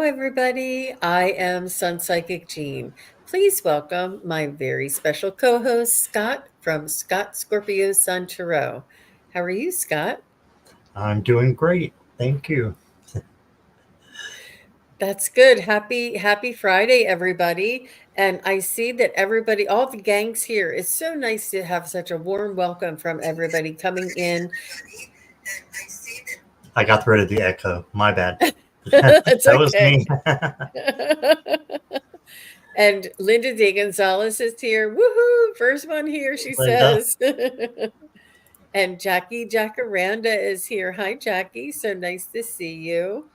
Everybody. I am Sun Psychic Jean. Please welcome my very special co-host, Scott from Scott-Scorpio Sun Tarot. How are you, Scott? I'm doing great. Thank you. That's good. Happy Friday, everybody. And I see that everybody, all the gangs here, it's so nice to have such a warm welcome from everybody coming in. I got rid of the echo. My bad. It's That was okay. me. And Linda De Gonzalez is here. Woohoo! First one here, she Linda. says. And Jackie Jacaranda is here. Hi, Jackie. So nice to see you.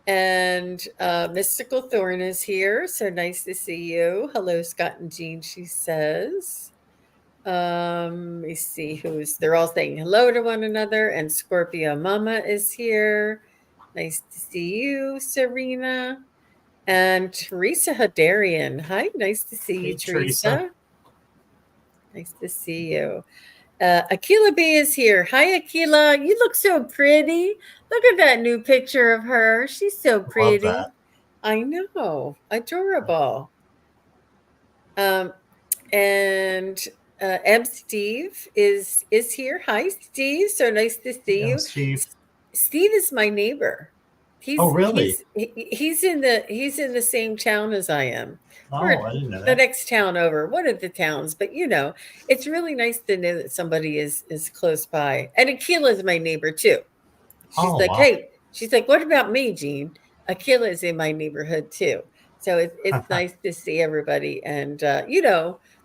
And Mystical Thorn is here. So nice to see you. Hello, Scott and Jean, she says. Let me see they're all saying hello to one another. And Scorpio Mama is here. Nice to see you, Serena. And Teresa Hadarian. Hi, nice to see you, Hey, Teresa. Teresa. Nice to see you. Akila B is here. Hi, Akila. You look so pretty. Look at that new picture of her. She's so Love pretty. that. I know. Adorable. Um, and M. Steve is here. Hi, Steve. So nice to see Yeah, you. Steve. Steve is my neighbor. Oh, He's really? he's he's in the same town as I am. Oh, We're I didn't know the that. next town over, one of the towns, but it's really nice to know that somebody is close by. And Akila is my neighbor too. She's Oh, like, wow. hey, she's like, what about me, Jean? Akila is in my neighborhood too. So it's nice to see everybody, and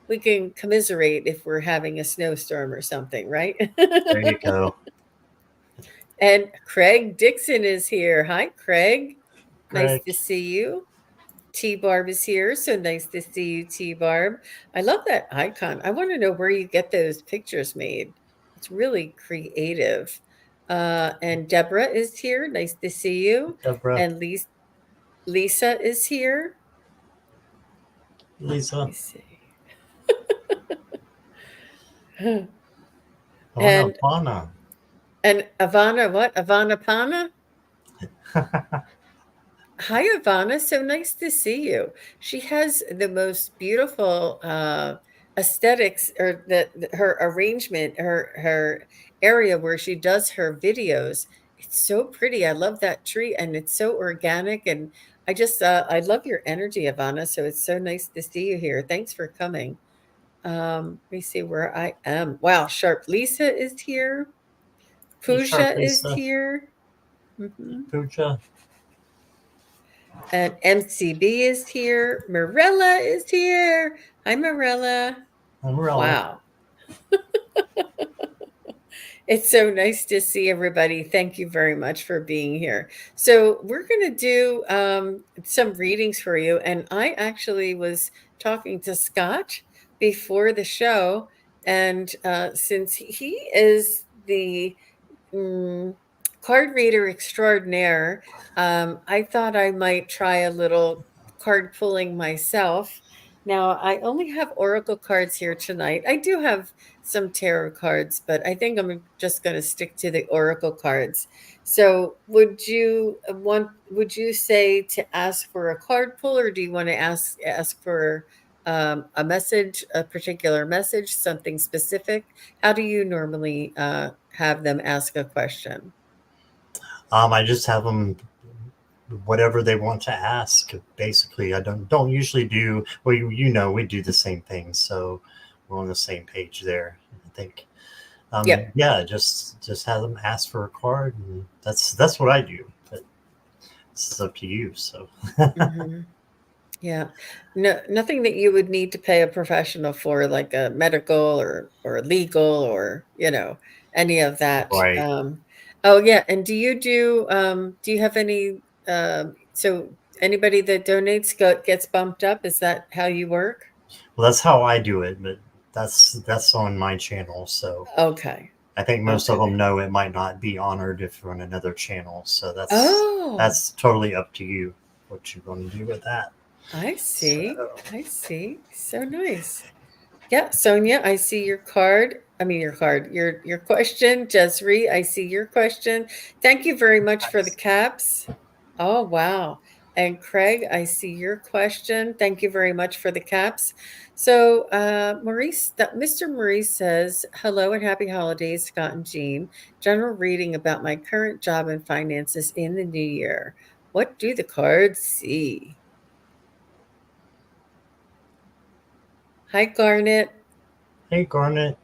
we can commiserate if we're having a snowstorm or something, right? There you go. And Craig Dixon is here. Hi, Craig. Nice Greg. to see you. T Barb is here. So nice to see you, T Barb. I love that icon. I want to know where you get those pictures made. It's really creative. And Deborah is here. Nice to see you. Deborah. And Lisa is here. Let Lisa. me see. Oh, no. And Bana. Ivana, what? Ivana Pana? Hi, Ivana. So nice to see you. She has the most beautiful aesthetics, or her arrangement, her area where she does her videos. It's so pretty. I love that tree, and it's so organic. And I love your energy, Ivana. So it's so nice to see you here. Thanks for coming. Let me see where I am. Wow, Sharp Lisa is here. Hey, Sharp Pusha is Lisa. here. Mhm. Pooja. And MCB is here. Morella is here. Hi, Morella. Umbrella. Wow. It's so nice to see everybody. Thank you very much for being here. So, we're going to do some readings for you. And I actually was talking to Scott before the show. And since he is the mm, card reader extraordinaire, I thought I might try a little card pulling myself. Now, I only have oracle cards here tonight. I do have some tarot cards, but I think I'm just going to stick to the oracle cards. So, would you say to ask for a card pull, or do you want to ask for a message, a particular message, something specific? How do you normally have them ask a question? I just have them whatever they want to ask. Basically, I don't usually do. Well, we do the same thing, so we're on the same page there. I think. Yep. Yeah, just have them ask for a card, and that's what I do. But it's up to you. So Hmm. Yeah. No, nothing that you would need to pay a professional for, like a medical or legal, or any of that. right. Oh yeah. And do you have any? So anybody that donates gets bumped up. Is that how you work? Well, that's how I do it, but that's on my channel. So Okay. I think most of Okay. them know it might not be honored if you're on another channel. So Oh, that's totally up to you what you're going to do with that. I So see. I see. So nice. Yeah, Sonia, I see your card. I mean your card, your question. Jesri, I see your question. Thank you very much for the nice. caps. Oh wow. And Craig, I see your question. Thank you very much for the caps. So, Mr. Maurice says, hello and happy holidays, Scott and Jean. General reading about my current job and finances in the new year. What do the cards see? Hi, Garnet. Hey, Garnet.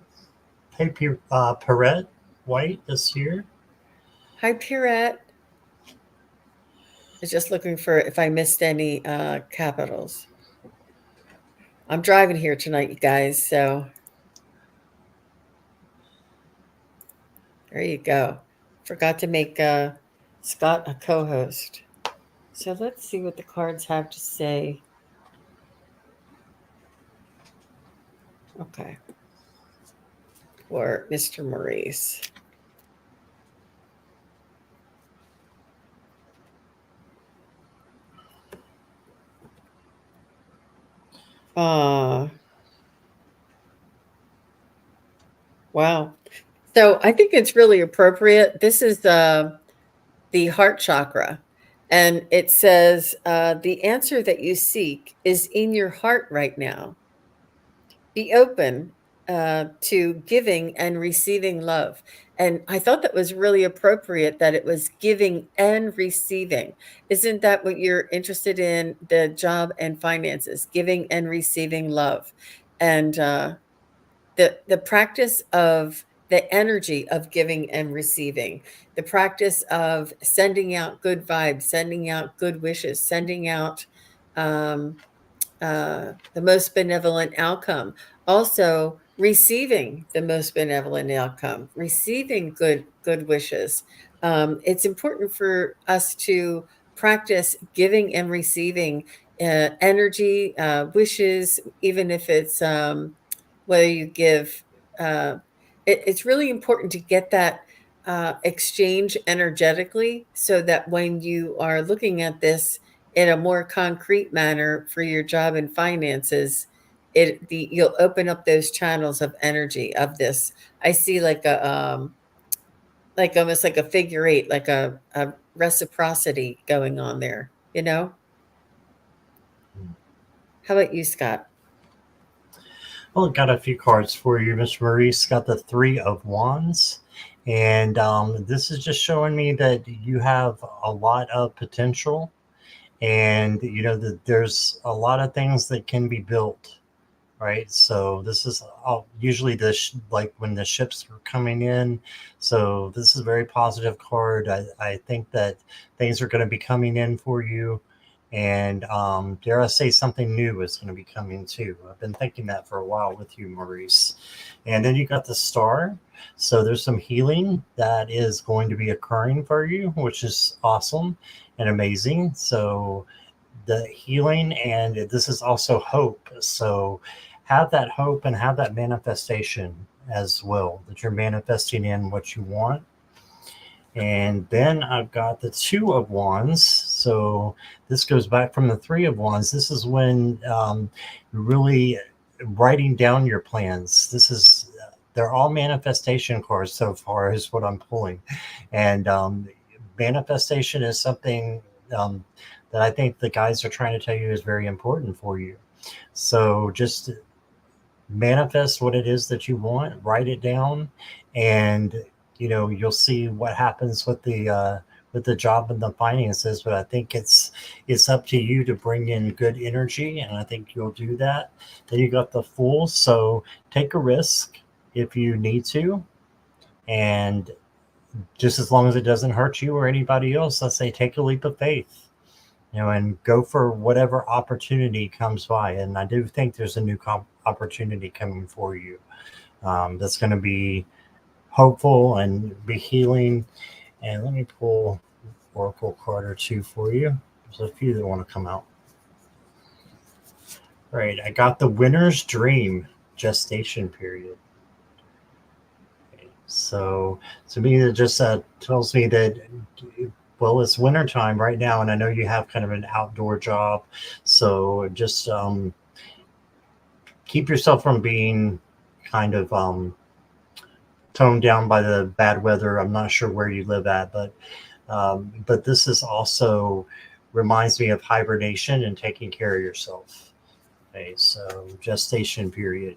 Hey, Perrette White is here. Hi, Pierrette. I was just looking for if I missed any capitals. I'm driving here tonight, you guys, so there you go. Forgot to make Scott a co host. So let's see what the cards have to say. Okay. For Mr. Maurice. Uh, wow. So I think it's really appropriate. This is the heart chakra. And it says, the answer that you seek is in your heart right now. Be open to giving and receiving love. And I thought that was really appropriate that it was giving and receiving. Isn't that what you're interested in? The job and finances, giving and receiving love. And the practice of the energy of giving and receiving, the practice of sending out good vibes, sending out good wishes, sending out um, the most benevolent outcome. Also, receiving the most benevolent outcome, receiving good wishes. It's important for us to practice giving and receiving energy, wishes, even if it's whether you give. Uh, it's really important to get that exchange energetically so that when you are looking at this in a more concrete manner for your job and finances, you'll open up those channels of energy of this. I see like almost like a figure eight, like a reciprocity going on there, you know? How about you, Scott? Well, got a few cards for you, Mr. Maurice. Got the Three of Wands. And this is just showing me that you have a lot of potential, and you know that there's a lot of things that can be built, right? So this is usually like when the ships are coming in. So this is a very positive card. I think that things are going to be coming in for you, and dare I say, something new is going to be coming too. I've been thinking that for a while with you, Maurice. And then you got the Star. So there's some healing that is going to be occurring for you, which is awesome and amazing. So the healing, and this is also hope. So have that hope and have that manifestation as well, that you're manifesting in what you want. And then I've got the Two of Wands. So this goes back from the Three of Wands. This is when you're really writing down your plans. They're all manifestation cards so far, is what I'm pulling. And manifestation is something that I think the guys are trying to tell you is very important for you. So just manifest what it is that you want, write it down, and you know you'll see what happens with the job and the finances. But I think it's up to you to bring in good energy, and I think you'll do that. Then you got the Fool. So take a risk if you need to, and just as long as it doesn't hurt you or anybody else, let's say take a leap of faith, you know, and go for whatever opportunity comes by. And I do think there's a new opportunity coming for you that's going to be hopeful and be healing. And let me pull Oracle card or two for you. There's a few that want to come out. All right, I got the Winner's Dream gestation period. So to me, it just tells me that, well, it's wintertime right now, and I know you have kind of an outdoor job. So just keep yourself from being kind of toned down by the bad weather. I'm not sure where you live at, but this is also reminds me of hibernation and taking care of yourself. Okay, so gestation period.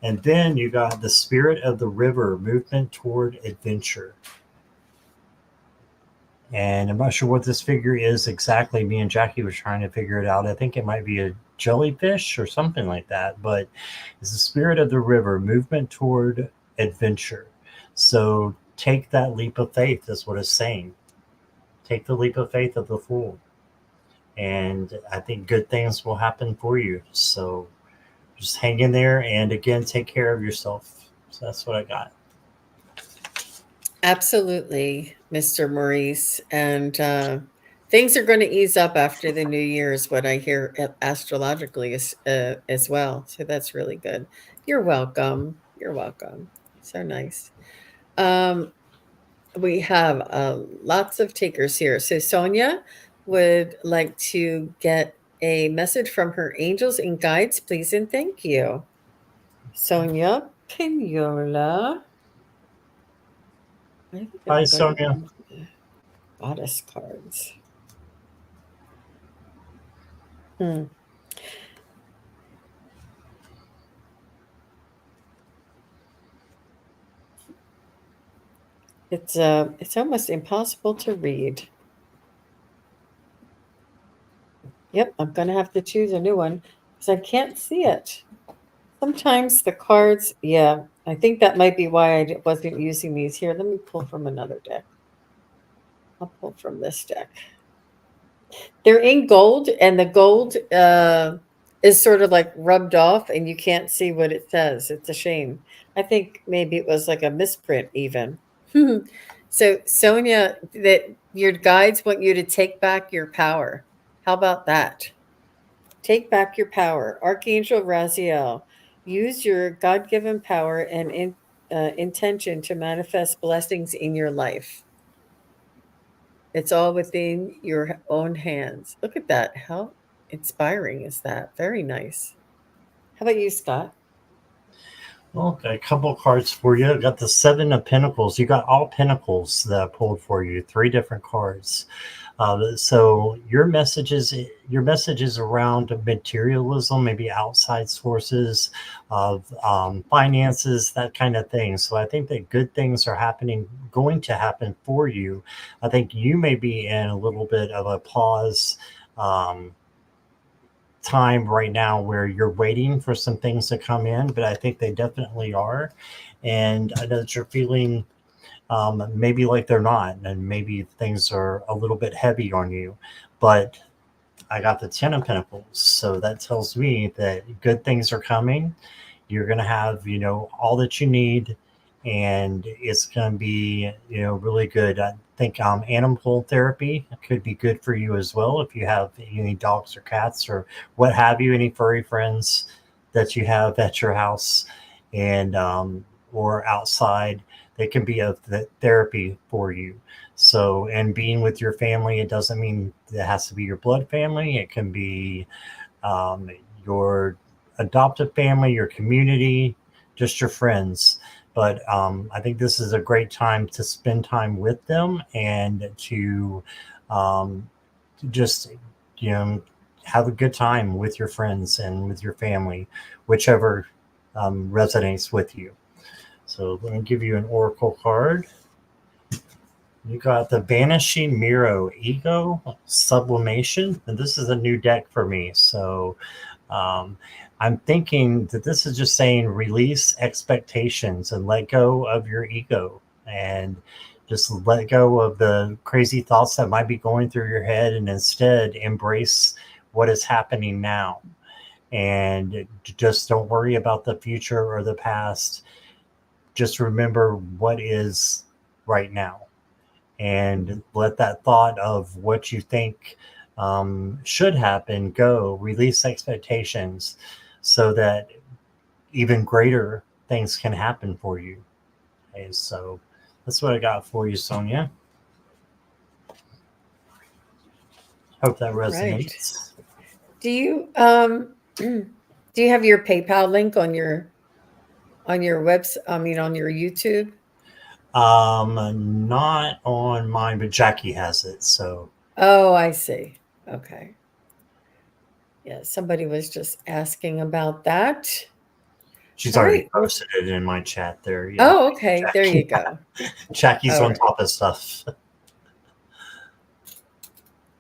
And then you got the spirit of the river, movement toward adventure. And I'm not sure what this figure is exactly. Me and Jackie were trying to figure it out. I think it might be a jellyfish or something like that. But it's the spirit of the river, movement toward adventure. So take that leap of faith, is what it's saying. Take the leap of faith of the fool. And I think good things will happen for you. So just hang in there and again, take care of yourself. So that's what I got. Absolutely, Mr. Maurice. And things are going to ease up after the new year, is what I hear astrologically as well. So that's really good. You're welcome. You're welcome. So nice. Um, we have lots of takers here. So Sonia would like to get a message from her angels and guides, please and thank you. Sonia Pinola. I think Hi, I'm going Sonia. to the goddess cards. Hmm. It's almost impossible to read. Yep, I'm gonna have to choose a new one because I can't see it. Sometimes the cards, yeah, I think that might be why wasn't using these here. Let me pull from another deck. I'll pull from this deck. They're in gold, and the gold is sort of like rubbed off, and you can't see what it says. It's a shame. I think maybe it was like a misprint, even. So, Sonia, that your guides want you to take back your power. How about that? Take back your power. Archangel Raziel, use your God given power and intention to manifest blessings in your life. It's all within your own hands. Look at that. How inspiring is that? Very nice. How about you, Scott? Well, got a couple of cards for you. Got the Seven of Pentacles. You got all Pentacles that I pulled for you. Three different cards. So your messages around materialism, maybe outside sources of finances, that kind of thing. So I think that good things are happening, going to happen for you. I think you may be in a little bit of a pause. Time right now where you're waiting for some things to come in, but I think they definitely are. And I know that you're feeling maybe like they're not, and maybe things are a little bit heavy on you. But I got the Ten of Pentacles, so that tells me that good things are coming. You're going to have, all that you need, and it's going to be, really good. I think animal therapy could be good for you as well if you have any dogs or cats or what have you, any furry friends that you have at your house and or outside. They can be a therapy for you. So, and being with your family, it doesn't mean it has to be your blood family. It can be um, your adoptive family, your community, just your friends. But I think this is a great time to spend time with them and um, to just, you know, have a good time with your friends and with your family, whichever resonates with you. So let me give you an oracle card. You got the Vanishing Miro Ego Sublimation. And this is a new deck for me. So um, I'm thinking that this is just saying release expectations and let go of your ego and just let go of the crazy thoughts that might be going through your head and instead embrace what is happening now. And just don't worry about the future or the past. Just remember what is right now and let that thought of what you think should happen go. Release expectations so that even greater things can happen for you. And so that's what I got for you, Sonia. Hope that All right. resonates. Do you do you have your PayPal link on your webs I mean on your YouTube? Not on mine, but Jackie has it. So Oh, I see. Okay. Yeah, somebody was just asking about that. She's All already right. Well, posted it in my chat there. Yeah, oh, okay. There you Jackie. go. Jackie's All on right. top of stuff.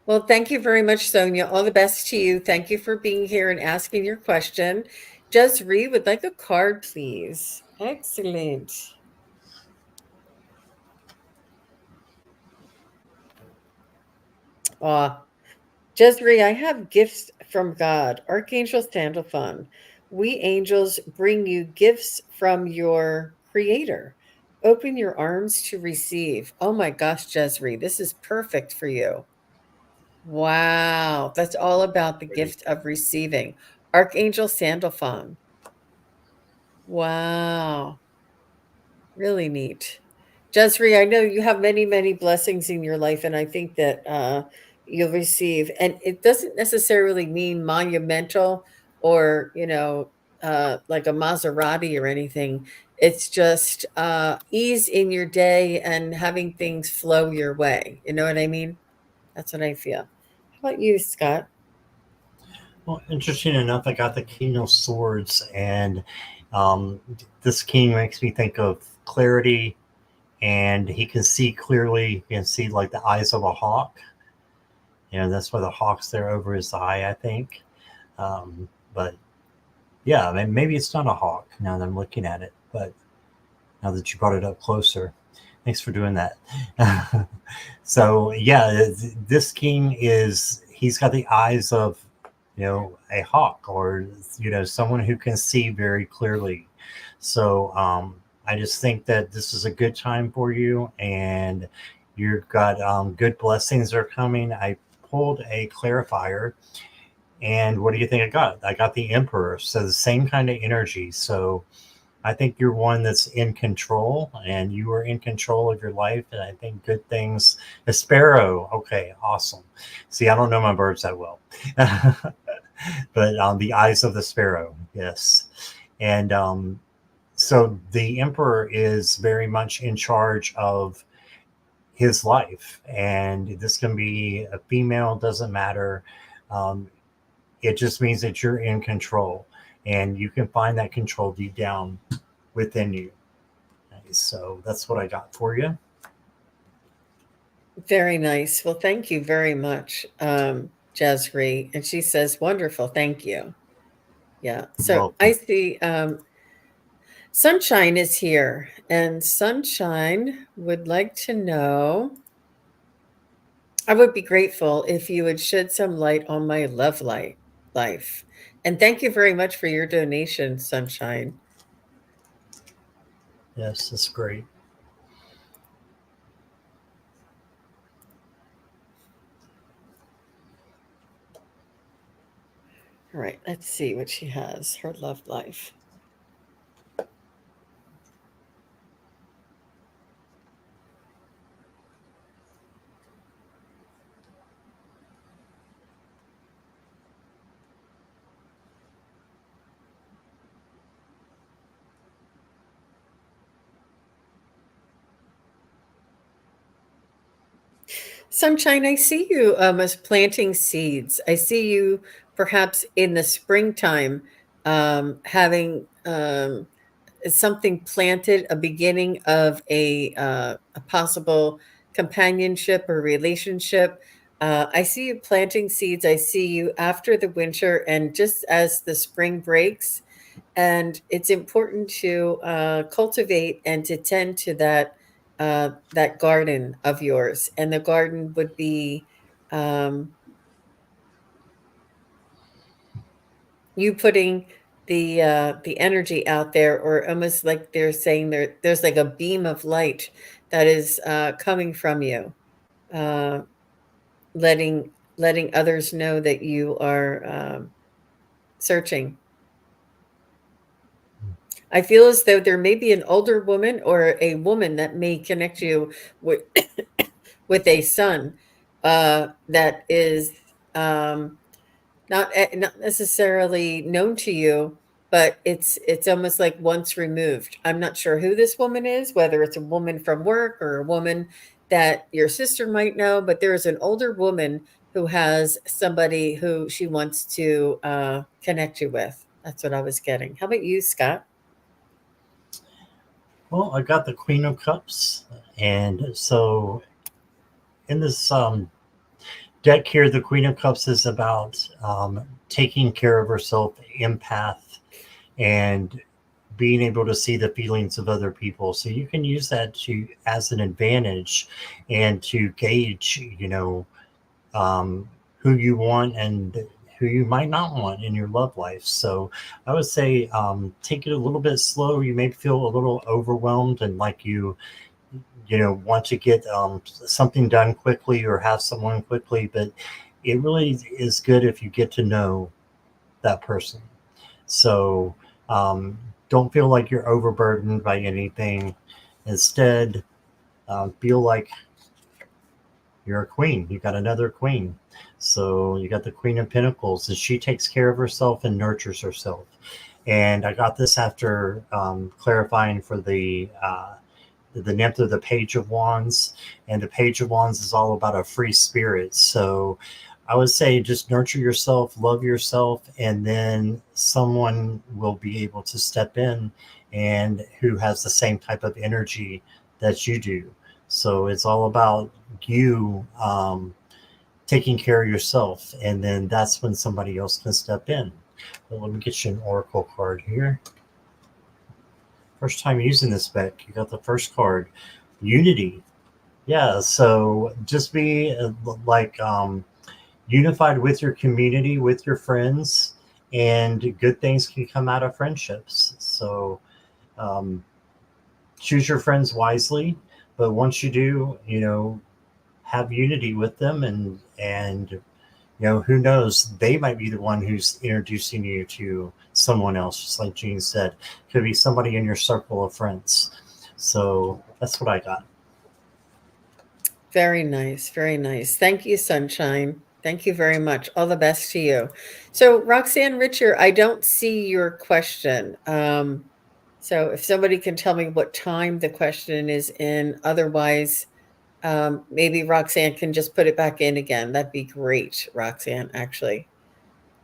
Well, thank you very much, Sonia. All the best to you. Thank you for being here and asking your question. Desiree would like a card, please. Excellent. Ah, Desiree, I have gifts from God. Archangel Sandalphon. We angels bring you gifts from your creator. Open your arms to receive. Oh my gosh, Desiree, this is perfect for you. Wow, that's all about the Pretty. gift of receiving. Archangel Sandalphon. Wow, really neat. Desiree, I know you have many, many blessings in your life, and I think that you'll receive. And it doesn't necessarily mean monumental or, like a Maserati or anything. It's just ease in your day and having things flow your way. You know what I mean? That's what I feel. How about you, Scott? Well, interesting enough, I got the King of Swords, and um, this king makes me think of clarity, and he can see clearly. He can see like the eyes of a hawk. That's why the hawk's there over his eye, I think. But yeah, I mean, maybe it's not a hawk now that I'm looking at it, but now that you brought it up closer, thanks for doing that. So yeah, this king he's got the eyes of a hawk, or someone who can see very clearly. So I just think that this is a good time for you, and you've got good blessings are coming. I pulled a clarifier, and what do you think I got? I got the Emperor, so the same kind of energy. So I think you're one that's in control, and you are in control of your life. And I think good things. A sparrow. Okay, awesome. See, I don't know my birds that well, but the eyes of the sparrow. Yes. And so the emperor is very much in charge of his life. And this can be a female, doesn't matter. Um, it just means that you're in control, and you can find that control deep down within you. So that's what I got for you. Very nice. Well, thank you very much, Jasri. And she says, wonderful, thank you. Yeah. You're So I welcome. see Sunshine is here, and Sunshine would like to know. I would be grateful if you would shed some light on my life. And thank you very much for your donation, Sunshine. Yes, that's great. All right, let's see what she has. Her love life. Sunshine, I see you as planting seeds. I see you perhaps in the springtime having something planted, a beginning of a possible companionship or relationship. I see you planting seeds. I see you after the winter and just as the spring breaks. And it's important to cultivate and to tend to that garden of yours. And the garden would be you putting the energy out there, or almost like they're saying there's like a beam of light that is coming from you, uh, letting others know that you are searching. I feel as though there may be an older woman or a woman that may connect you with with a son that is not necessarily known to you, but it's almost like once removed. I'm not sure who this woman is, whether it's a woman from work or a woman that your sister might know, but there is an older woman who has somebody who she wants to connect you with. That's what I was getting. How about you, Scott? Well, I got the Queen of Cups, and so in this deck here, the Queen of Cups is about taking care of herself, empath, and being able to see the feelings of other people. So you can use that to as an advantage and to gauge, um, who you want and who you might not want in your love life. So I would say take it a little bit slow. You may feel a little overwhelmed and like want to get something done quickly or have someone quickly, but it really is good if you get to know that person. So um, don't feel like you're overburdened by anything. Instead, feel like you're a queen. You got another queen. So you got the Queen of Pentacles, and she takes care of herself and nurtures herself. And I got this after clarifying for the nymph of the Page of Wands, and the Page of Wands is all about a free spirit. So I would say just nurture yourself, love yourself, and then someone will be able to step in and who has the same type of energy that you do. So it's all about you taking care of yourself, and then that's when somebody else can step in. Well, let me get you an oracle card here. First time using this deck, you got the first card, Unity. Yeah, so just be like unified with your community, with your friends, and good things can come out of friendships. So um, choose your friends wisely, but once you do, have unity with them, and who knows, they might be the one who's introducing you to someone else, just like Jean said. Could be somebody in your circle of friends. So that's what I got. Very nice. Very nice. Thank you, Sunshine. Thank you very much. All the best to you. So, Roxanne Richer, I don't see your question. So, if somebody can tell me what time the question is in, otherwise, maybe Roxanne can just put it back in again. That'd be great, Roxanne, actually.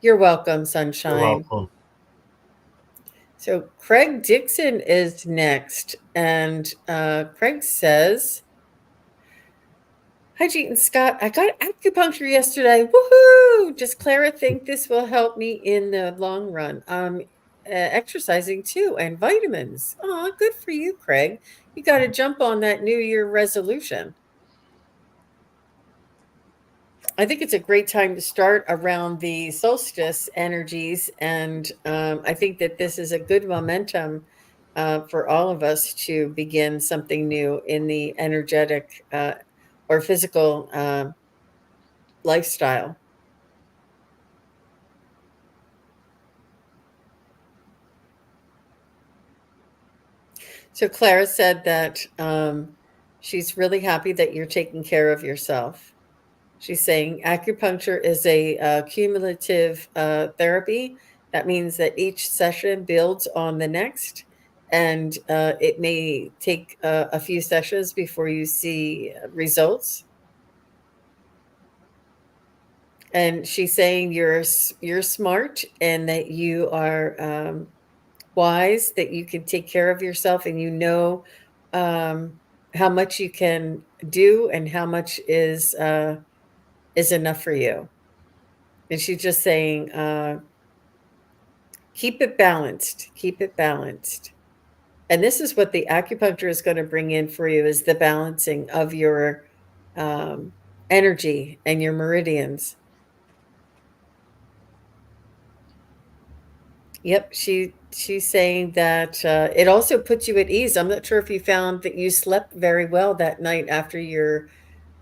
You're welcome, You're Sunshine. welcome. So, Craig Dixon is next. And Craig says, Hi, Jeet and Scott. I got acupuncture yesterday. Woohoo! Does Clara think this will help me in the long run? Exercising too and vitamins. Oh, good for you, Craig. You got to jump on that New Year resolution. I think it's a great time to start around the solstice energies. And I think that this is a good momentum for all of us to begin something new in the energetic or physical lifestyle. So Clara said that she's really happy that you're taking care of yourself. She's saying acupuncture is a cumulative therapy. That means that each session builds on the next, and it may take a few sessions before you see results. And she's saying you're smart and that you are wise, that you can take care of yourself, and um, how much you can do and how much is enough for you. And she's just saying, keep it balanced, keep it balanced. And this is what the acupuncture is going to bring in for you, is the balancing of your um, energy and your meridians. Yep, she's saying that it also puts you at ease. I'm not sure if you found that you slept very well that night after your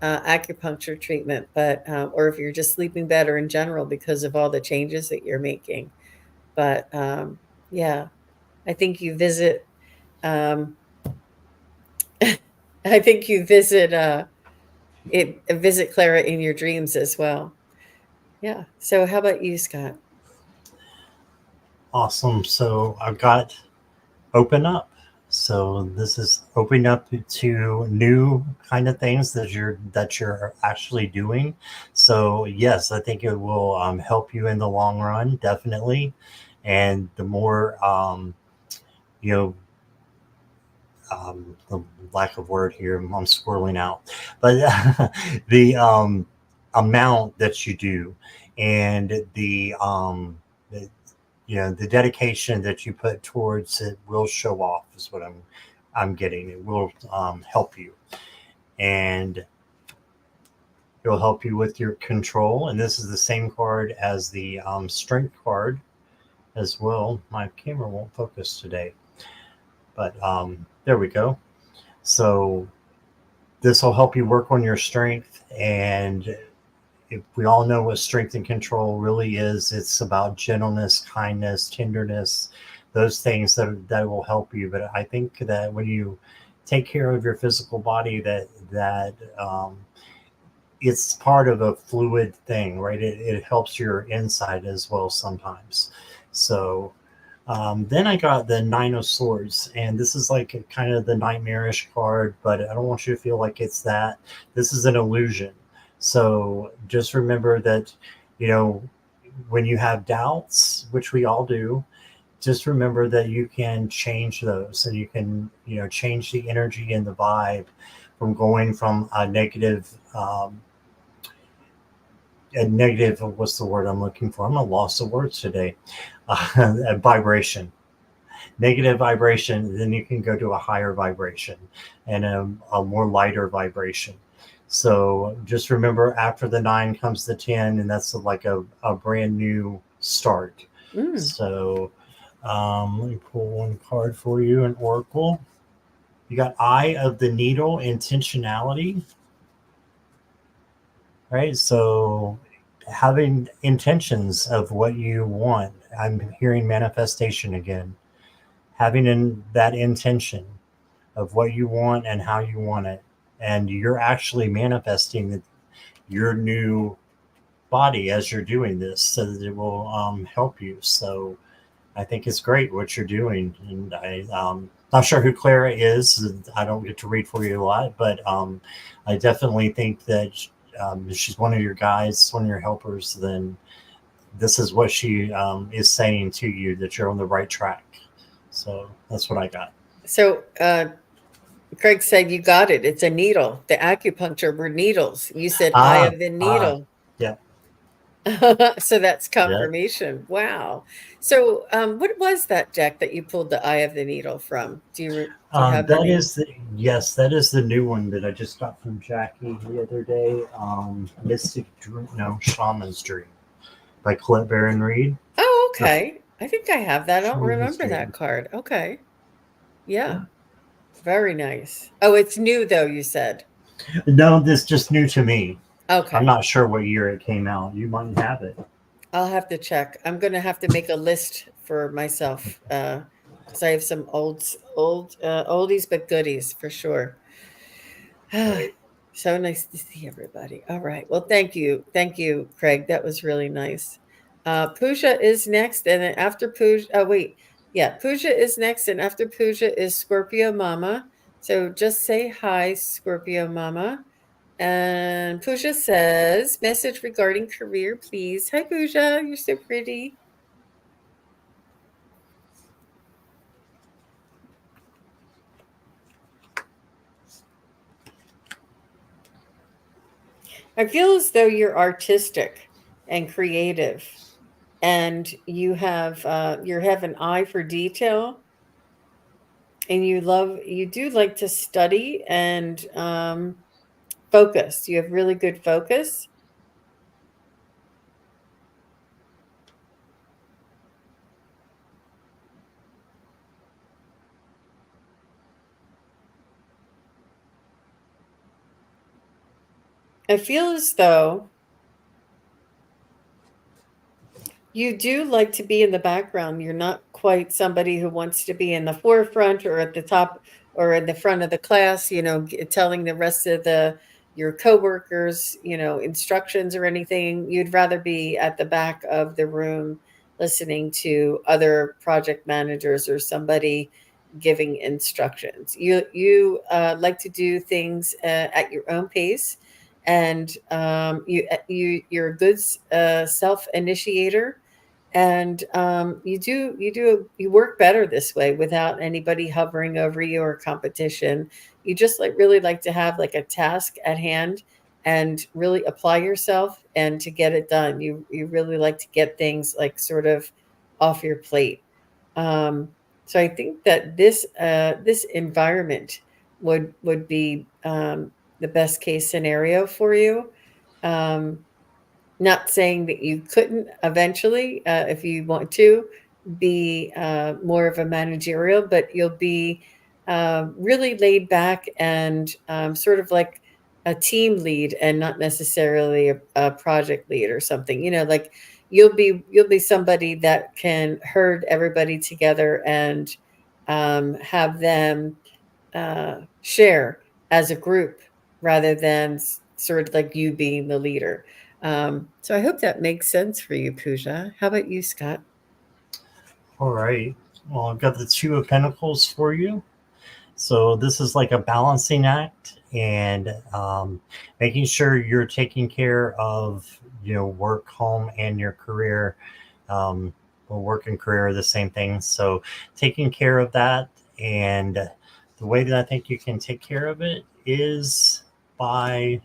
acupuncture treatment, but or if you're just sleeping better in general because of all the changes that you're making. But yeah, I think you visit. Um, I think you visit Clara in your dreams as well. Yeah. So how about you, Scott? Awesome. So I've got Open Up. So this is opening up to new kind of things that you're actually doing. So yes, I think it will help you in the long run, definitely. And the more you know, the lack of word here, I'm swirling out, but the amount that you do, and the the dedication that you put towards it will show off. Is what I'm getting. It will help you, and it'll help you with your control. And this is the same card as the strength card as well. My camera won't focus today, but there we go. So this will help you work on your strength. And if we all know what strength and control really is, it's about gentleness, kindness, tenderness, those things that will help you. But I think that when you take care of your physical body, that it's part of a fluid thing, right? It helps your inside as well sometimes. So then I got the Nine of Swords, and this is like kind of the nightmarish card, but I don't want you to feel like it's that. This is an illusion. So just remember that, you know, when you have doubts, which we all do, just remember that you can change those, and you can, change the energy and the vibe from going from a negative, what's the word I'm looking for? I'm a loss of words today. A vibration, negative vibration, then you can go to a higher vibration and a more lighter vibration. So just remember, after the 9 comes the 10, and that's like a brand new start. Mm. So let me pull one card for you, an oracle. You got Eye of the Needle, intentionality, right? So having intentions of what you want. I'm hearing manifestation again. Having that intention of what you want and how you want it, and you're actually manifesting your new body as you're doing this, so that it will help you. So I think it's great what you're doing, and not sure who Clara is. I don't get to read for you a lot, but I definitely think that if she's one of your guides, one of your helpers, then this is what she is saying to you, that you're on the right track. So that's what I got. So, Craig said you got it. It's a needle. The acupuncture were needles. You said eye Ah, of the ah, needle. yeah, So that's yeah. confirmation. Wow. So, what was that deck that you pulled the eye of the needle from? Do you have the That name? is yes, that is the new one that I just got from Jackie the other day. Mystic Dream, no, Shaman's Dream by Colette Baron Reed. Oh, No, okay. I think I have that. I don't Shaman's remember that Dream. card. Okay. Yeah. Yeah. Very nice. Oh, it's new though, you said. No, this just new to me. I'm Okay. not sure what year it came out. You might have it. I'll have to check. I'm gonna have to make a list for myself, because I have some oldies but goodies for sure. Right. So nice to see everybody. All right. Well, thank you, Craig. That was really nice. Pooja is next, and then after Pooja, oh wait, yeah, Pooja is next, and after Pooja is Scorpio Mama. So just say hi, Scorpio Mama. And Pooja says, message regarding career, please. Hi, Pooja. You're so pretty. I feel as though you're artistic and creative, and you have an eye for detail, and you do like to study and focus. You have really good focus. I feel as though you do like to be in the background. You're not quite somebody who wants to be in the forefront or at the top or in the front of the class, telling the rest of your coworkers, instructions or anything. You'd rather be at the back of the room listening to other project managers or somebody, giving instructions. You like to do things at your own pace, and you're a good self initiator, and you work better this way without anybody hovering over you or competition. You just like really like to have like a task at hand and really apply yourself and to get it done. You really like to get things like sort of off your plate. um, so I think that this environment would be the best case scenario for you. um, Not saying that you couldn't eventually, if you want to, be more of a managerial, but you'll be really laid back and sort of like a team lead and not necessarily a project lead or something. Like you'll be somebody that can herd everybody together and have them share as a group rather than sort of like you being the leader. So I hope that makes sense for you, Pooja. How about you, Scott? All right. Well, I've got the Two of Pentacles for you. So this is like a balancing act, and making sure you're taking care of work, home, and your career. Well, work and career are the same thing. So taking care of that, and the way that I think you can take care of it is by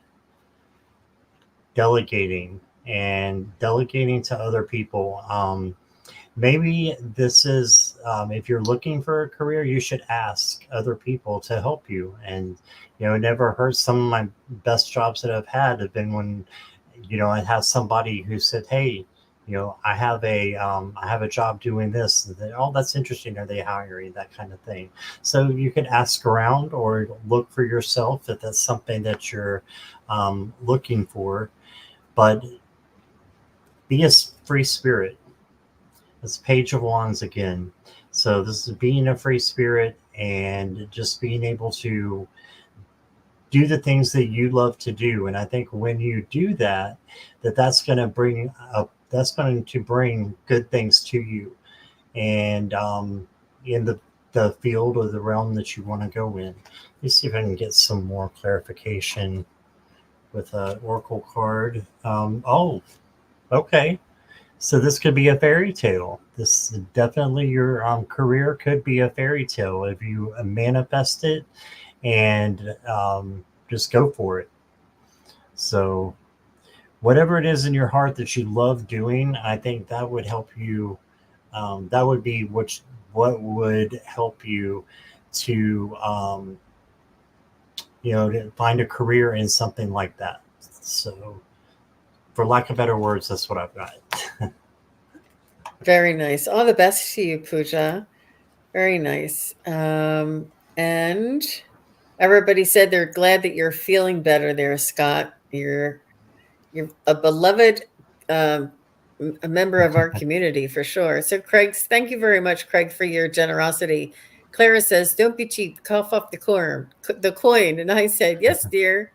delegating and delegating to other people. Maybe this is, if you're looking for a career, you should ask other people to help you. And it never hurts. Some of my best jobs that I've had have been when I have somebody who said, hey, I have a job doing this. And then, oh, that's interesting, are they hiring, that kind of thing. So you could ask around or look for yourself if that's something that you're looking for. But be a free spirit. It's Page of Wands again. So this is being a free spirit and just being able to do the things that you love to do. And I think when you do that, that's going to bring up, that's going to bring good things to you. And in the field or the realm that you want to go in. Let me see if I can get some more clarification with an oracle card. Oh, okay. So this could be a fairy tale. This definitely, your career could be a fairy tale if you manifest it and just go for it. So whatever it is in your heart that you love doing, I think that would help you. That would be what would help you to to find a career in something like that. So, for lack of better words, that's what I've got. Very nice. All the best to you, Pooja. Very nice. And everybody said they're glad that you're feeling better there, Scott. You're a beloved um, a member of our community for sure. So, Craig, thank you very much, Craig, for your generosity. Clara says, "Don't be cheap. Cough off the coin." And I said, "Yes, dear."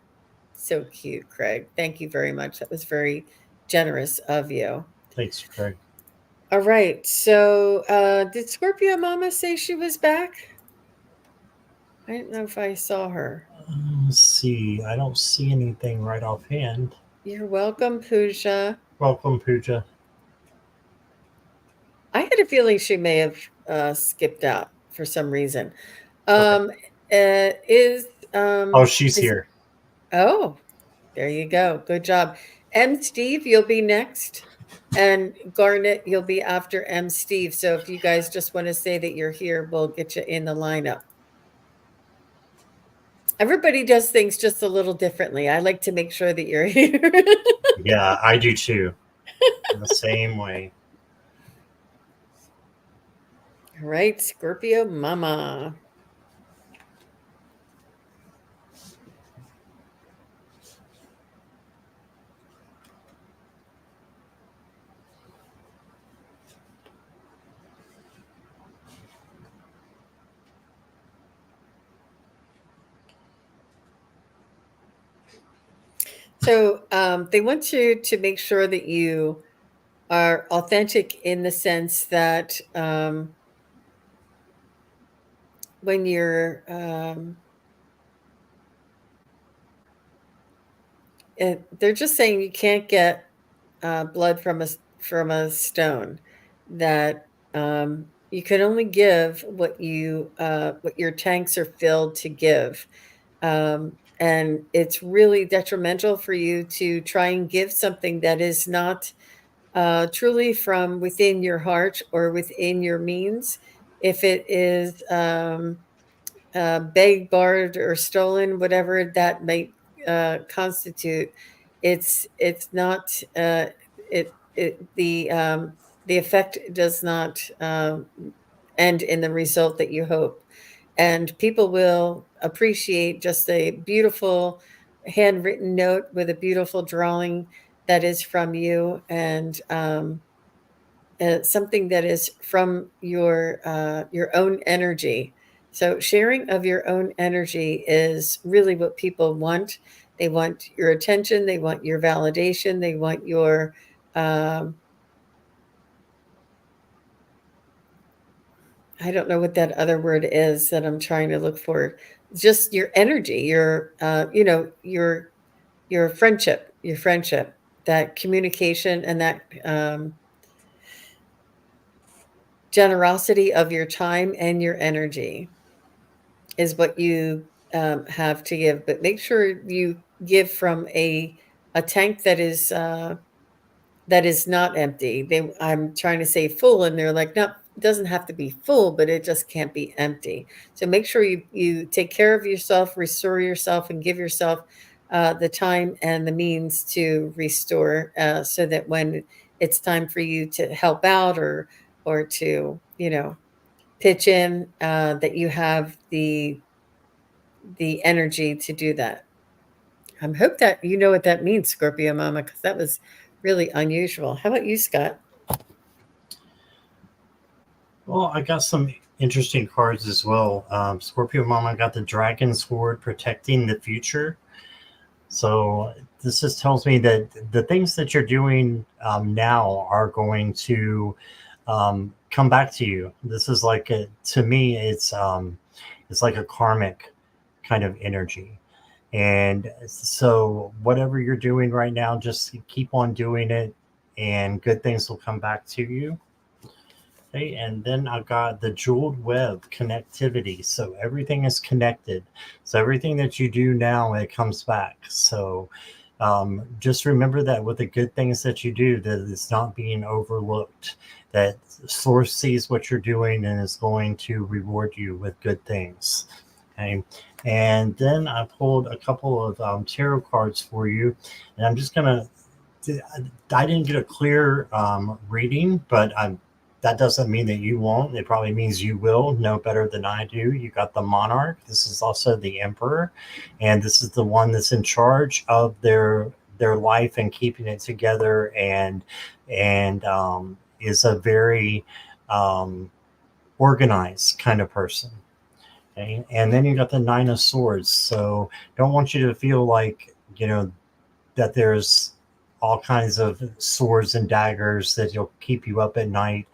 So cute, Craig. Thank you very much. That was very generous of you. Thanks, Craig. All right. So, did Scorpio Mama say she was back? I didn't know if I saw her. Let's see. I don't see anything right offhand. You're welcome, Pooja. Welcome, Pooja. I had a feeling she may have skipped out for some reason. Okay. Um, is Oh, she's is here. Oh, there you go. Good job. M. Steve, you'll be next, and Garnet, you'll be after M. Steve. So if you guys just want to say that you're here, we'll get you in the lineup. Everybody does things just a little differently. I like to make sure that you're here. Yeah, I do too. The same way. All right, Scorpio Mama. So they want you to make sure that you are authentic in the sense that when you're they're just saying you can't get blood from a stone. That you can only give what your tanks are filled to give, and it's really detrimental for you to try and give something that is not truly from within your heart or within your means. If it is begged, borrowed, or stolen, whatever that might constitute, it's not the effect does not end in the result that you hope, and people will appreciate just a beautiful handwritten note with a beautiful drawing that is from you, and something that is from your own energy. So sharing of your own energy is really what people want. They want your attention. They want your validation. They want your um, I don't know what that other word is that I'm trying to look for. Just your energy, your friendship, that communication, and that generosity of your time and your energy is what you have to give. But make sure you give from a tank that is not empty. I'm trying to say full, and they're like, no, it doesn't have to be full, but it just can't be empty. So make sure you take care of yourself, restore yourself, and give yourself the time and the means to restore, so that when it's time for you to help out or to pitch in, that you have the energy to do that. I hope that you know what that means, Scorpio Mama, because that was really unusual. How about you, Scott? Well, I got some interesting cards as well. Scorpio Mama got the Dragon Sword protecting the future. So this just tells me that the things that you're doing now are going to come back to you. This is like to me, it's like a karmic kind of energy. And so whatever you're doing right now, just keep on doing it, and good things will come back to you. Okay, and then I got the jeweled web connectivity. So everything is connected. So everything that you do now, it comes back. So just remember that with the good things that you do, that it's not being overlooked. That source sees what you're doing and is going to reward you with good things. Okay, and then I pulled a couple of tarot cards for you, and I'm just gonna. I didn't get a clear reading, but that doesn't mean that you won't. It probably means you will know better than I do. You got the monarch. This is also the emperor, and this is the one that's in charge of their life and keeping it together, and is a very um, organized kind of person. Okay? And then you got the nine of swords. So don't want you to feel like that there's all kinds of swords and daggers that will keep you up at night.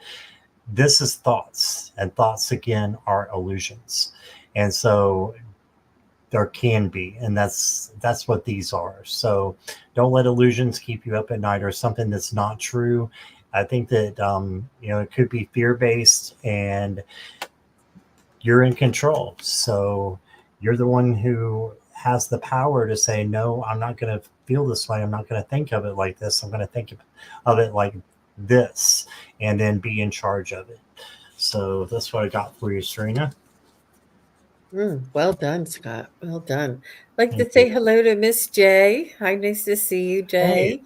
This is thoughts, and thoughts again are illusions, and so there can be, and that's what these are. So don't let illusions keep you up at night or something that's not true. I think that it could be fear based, and you're in control. So you're the one who has the power to say, no, I'm not going to feel this way. I'm not going to think of it like this. I'm going to think of it like this, and then be in charge of it. So that's what I got for you, Serena. Well done, Scott. Well done. I'd like to Thank say you. hello to Miss J. Hi, nice to see you, Hey, Jay.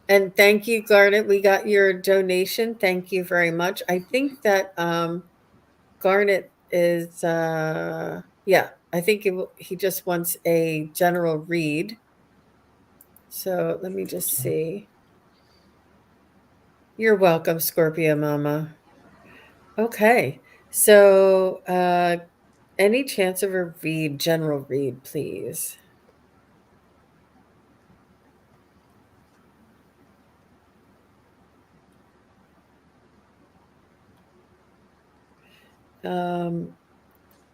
And thank you, Garnet. We got your donation. Thank you very much. I think that Garnet is yeah, I think he just wants a general read. So let me just see. You're welcome, Scorpio Mama. Okay. So any chance of a read, general read, please? Um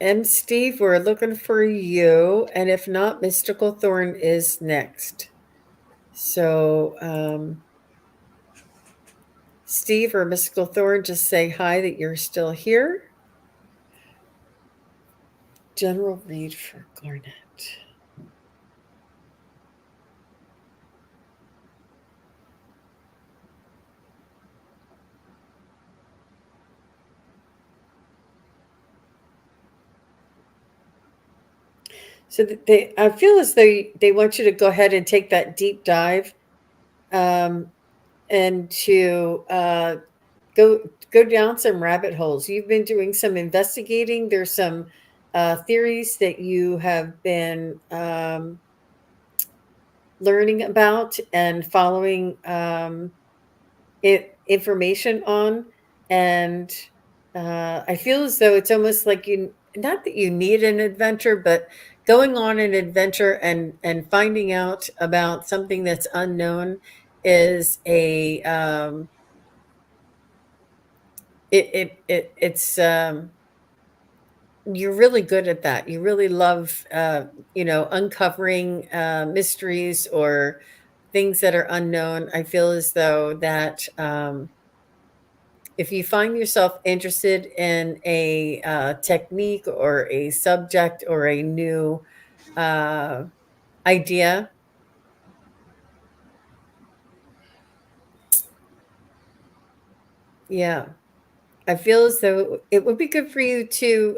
And Steve, we're looking for you. And if not, Mystical Thorn is next. So, Steve or Mystical Thorn, just say hi that you're still here. General read for Garnet. So I feel as though they want you to go ahead and take that deep dive, and to go down some rabbit holes. You've been doing some investigating. There's some theories that you have been learning about and following information on, and I feel as though it's almost like you, not that you need an adventure, but going on an adventure and finding out about something that's unknown is a it's you're really good at that. You really love uncovering mysteries or things that are unknown. I feel as though that if you find yourself interested in a technique or a subject or a new uh, idea, yeah, I feel as though it would be good for you to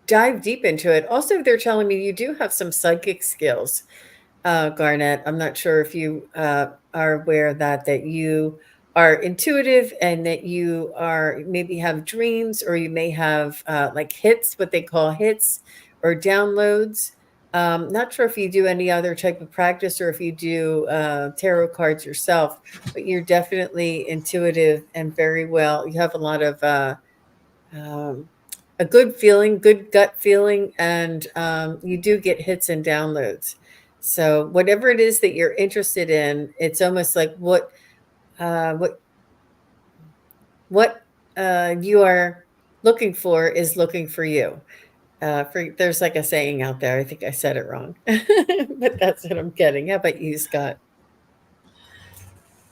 dive deep into it. Also, they're telling me you do have some psychic skills, Garnet. I'm not sure if you are aware of that you are intuitive and that you are maybe have dreams, or you may have like hits, what they call hits or downloads. Not sure if you do any other type of practice or if you do tarot cards yourself, but you're definitely intuitive and very well. You have a lot of um, a good feeling, good gut feeling, and you do get hits and downloads. So whatever it is that you're interested in, it's almost like uh, what what you are looking for is looking for you. There's like a saying out there. I think I said it wrong, but that's what I'm getting. How about you, Scott?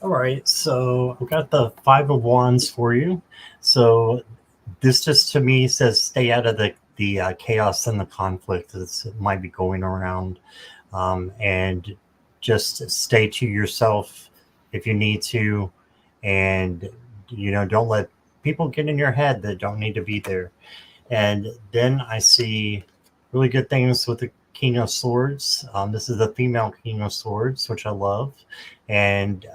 All right, so I've got the Five of Wands for you. So this just to me says stay out of the chaos and the conflict that might be going around, and just stay to yourself if you need to, and don't let people get in your head that don't need to be there. And then I see really good things with the King of Swords. This is the female King of Swords, which I love. And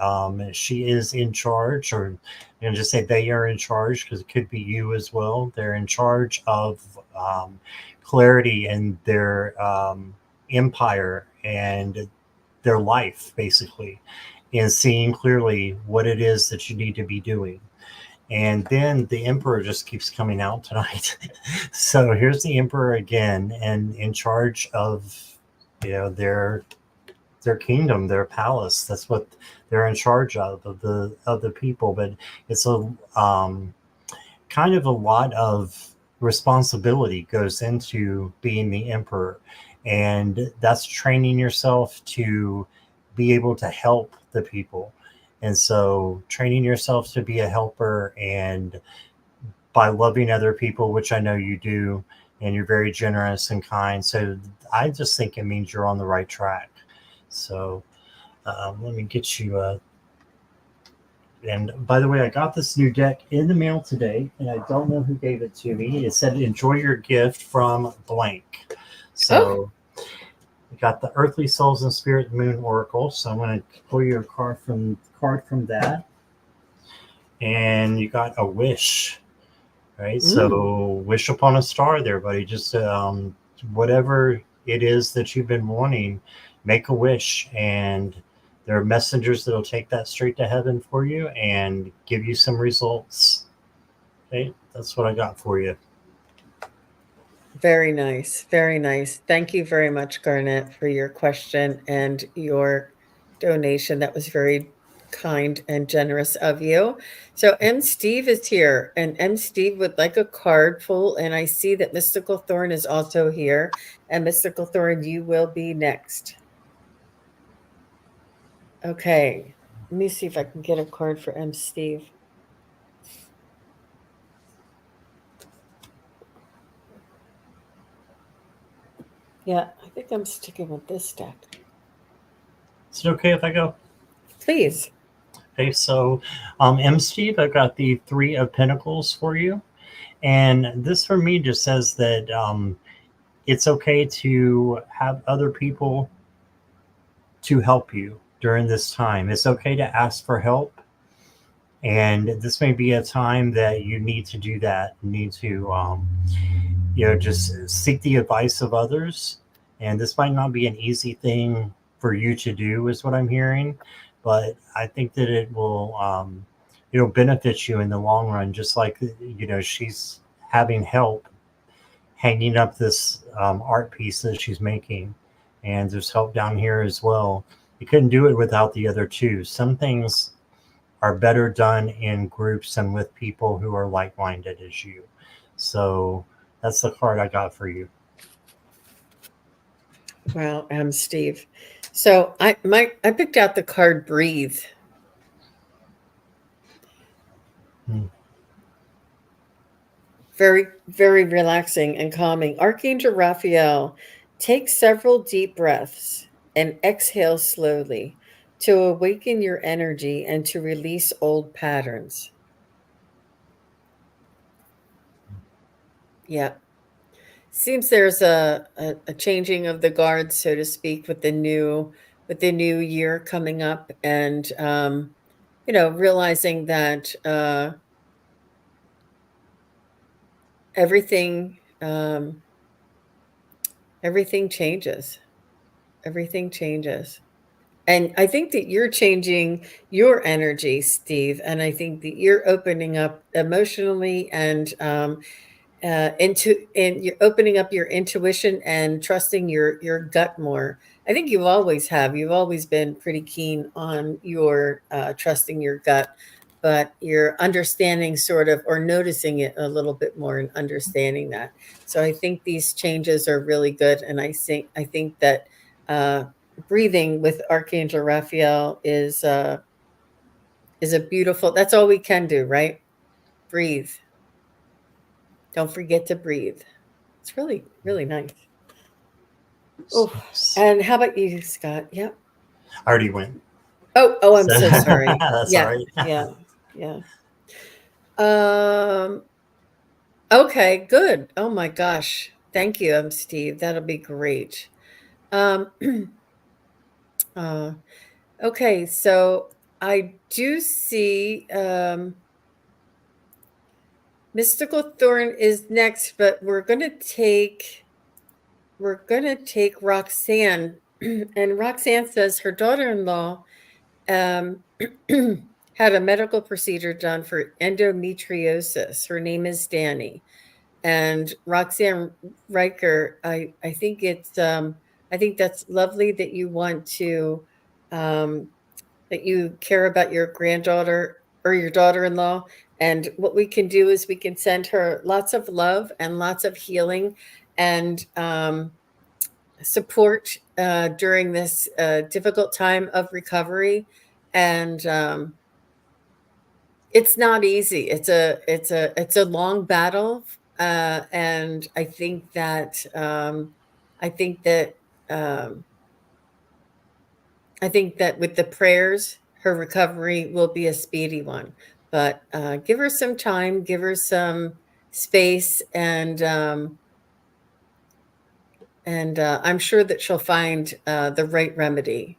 she is in charge, or just say they are in charge because it could be you as well. They're in charge of clarity in their empire and their life, basically, and seeing clearly what it is that you need to be doing. And then the emperor just keeps coming out tonight. So here's the emperor again, and in charge of their kingdom, their palace. That's what they're in charge of the people. But it's a kind of a lot of responsibility goes into being the emperor, and that's training yourself to be able to help the people. And so training yourself to be a helper, and by loving other people, which I know you do, and you're very generous and kind. So I just think it means you're on the right track. So let me get you a. And by the way, I got this new deck in the mail today, and I don't know who gave it to me. It said, "Enjoy your gift from blank." Oh, So we got the Earthly Souls and Spirit Moon Oracle. So I'm going to pull you a card from that, and you got a wish. Right. mm, So wish upon a star there, buddy. Just whatever it is that you've been wanting, make a wish, and there are messengers that'll take that straight to heaven for you and give you some results. Okay, that's what I got for you. very nice. Very nice. Thank you very much, Garnet, for your question and your donation. That was very kind and generous of you. So M. Steve is here, and M. Steve would like a card pull, and I see that Mystical Thorn is also here. And Mystical Thorn, you will be next. Okay, let me see if I can get a card for M. Steve. Yeah, I think I'm sticking with this deck. Is it okay if I go? Please. Okay, so M. Steve, I've got the Three of Pentacles for you. And this for me just says that it's okay to have other people to help you during this time. It's okay to ask for help. And this may be a time that you need to do that. You need to, just seek the advice of others. And this might not be an easy thing for you to do, is what I'm hearing. But I think that it will, benefit you in the long run. Just like, she's having help hanging up this art piece that she's making, and there's help down here as well. You couldn't do it without the other two. Some things are better done in groups and with people who are like-minded as you. So that's the card I got for you. Well, Steve. So I picked out the card Breathe. Very, very relaxing and calming. Archangel Raphael, take several deep breaths and exhale slowly to awaken your energy and to release old patterns. Yeah. Seems there's a changing of the guard, so to speak, with the new year coming up, and realizing that everything everything changes. Everything changes. And I think that you're changing your energy, Steve. And I think that you're opening up emotionally and and you're opening up your intuition and trusting your gut more. I think you always have. You've always been pretty keen on your trusting your gut, but you're understanding sort of or noticing it a little bit more and understanding that. So I think these changes are really good, and I think that uh, breathing with Archangel Raphael is a beautiful. That's all we can do, right? Breathe. Don't forget to breathe. It's really, really nice. Oh, and how about you, Scott? Yep. I already went. Oh, I'm So so sorry. that's all Yeah, right. yeah, yeah. Um, okay, good. Oh my gosh. Thank you, Steve. That'll be great. Um, uh, okay, so I do see Mystical Thorn is next, but we're gonna take Roxanne. And Roxanne says her daughter-in-law um, had a medical procedure done for endometriosis. Her name is Danny. And Roxanne Riker, I think that's lovely that you want to that you care about your granddaughter or your daughter-in-law. And what we can do is we can send her lots of love and lots of healing and support during this difficult time of recovery. And it's not easy. It's a long battle, and I think that um, I think that with the prayers, her recovery will be a speedy one. But give her some time, give her some space, and I'm sure that she'll find the right remedy